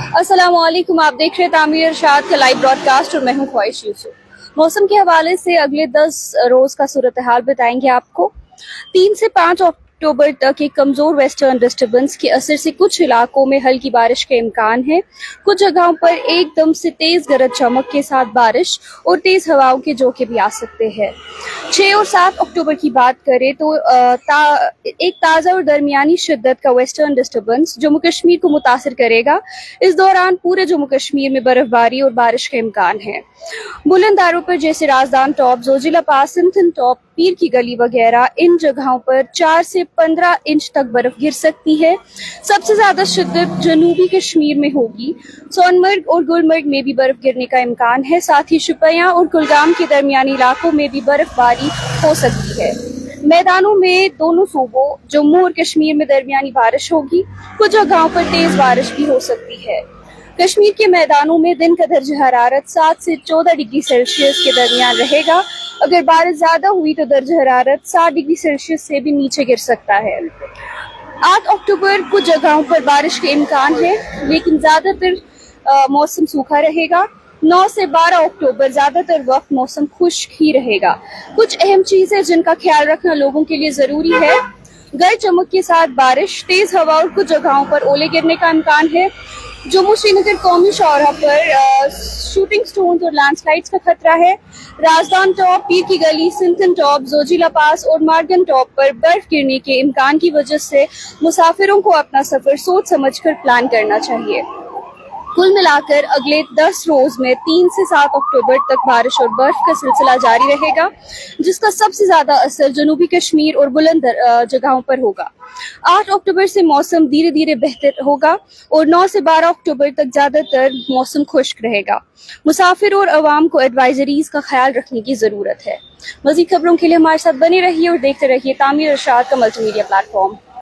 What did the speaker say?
अस्सलाम वालेकुम, आप देख रहे हैं तामीर इरशाद का लाइव ब्रॉडकास्ट और मैं हूं ख्वाहिश यूसुफ। मौसम के हवाले से अगले 10 रोज का सूरत हाल बताएंगे आपको। 3 से 5 अक्टूबर तक एक कमजोर वेस्टर्न डिस्टर्बेंस के असर से कुछ इलाकों में हल्की बारिश के इम्कान है। कुछ जगहों पर एकदम से तेज गरज चमक के साथ बारिश और तेज हवाओं के झोंके भी आ सकते हैं। 6 और 7 अक्टूबर की बात करें तो एक ताज़ा और दरमियानी शिद्दत का वेस्टर्न डिस्टर्बेंस जम्मू कश्मीर को मुतासिर करेगा। इस दौरान पूरे जम्मू कश्मीर में बर्फबारी और बारिश का इम्कान है। बुलंदारों पर जैसे राजदान टॉप, जोजिला पास, सिंथन टॉप, पीर की गली वगैरह इन जगहों पर 4 से 15 इंच तक बर्फ गिर सकती है। सबसे ज्यादा शिद्दत जनूबी कश्मीर में होगी। सोनमर्ग और गुलमर्ग में भी बर्फ गिरने का इम्कान है। साथ ही शुपियां और कुलगाम के दरमियानी इलाकों में भी बर्फबारी हो सकती है। मैदानों में दोनों सूबों जम्मू और कश्मीर में दरमियानी बारिश होगी। कुछ जगहों पर तेज बारिश भी हो सकती है। कश्मीर के मैदानों में दिन का दर्ज हरारत 7 से 14 डिग्री सेल्सियस के दरमियान रहेगा। अगर बारिश ज्यादा हुई तो दर्ज हरारत 7 डिग्री सेल्सियस से भी नीचे गिर सकता है। 8 अक्टूबर कुछ जगहों पर बारिश के इम्कान है, लेकिन ज्यादातर मौसम सूखा रहेगा। 9 से 12 अक्टूबर ज्यादातर वक्त मौसम खुश्क ही रहेगा। कुछ अहम चीजें जिनका ख्याल रखना लोगों के लिए जरूरी है। गरज चमक के साथ बारिश, तेज हवा और कुछ जगहों पर ओले गिरने का इम्कान है। जम्मू श्रीनगर कौमी शौरा पर शूटिंग स्टोन्स और लैंडस्लाइड्स का खतरा है। राजदान टॉप, पीर की गली, सिंथन टॉप, जोजिला पास और मार्गन टॉप पर बर्फ गिरने के इम्कान की वजह से मुसाफिरों को अपना सफर सोच समझकर प्लान करना चाहिए। कुल मिलाकर अगले 10 रोज में 3 से 7 अक्टूबर तक बारिश और बर्फ का सिलसिला जारी रहेगा, जिसका सबसे ज्यादा असर जनूबी कश्मीर और बुलंद जगहों पर होगा। 8 अक्टूबर से मौसम धीरे धीरे बेहतर होगा और 9 से 12 अक्टूबर तक ज्यादातर मौसम खुश्क रहेगा। मुसाफिर और अवाम को एडवाइजरीज का ख्याल रखने की जरूरत है। मज़ीद खबरों के लिए हमारे साथ बने रहिए और देखते रहिए तामीर इरशाद का मल्टीमीडिया प्लेटफॉर्म।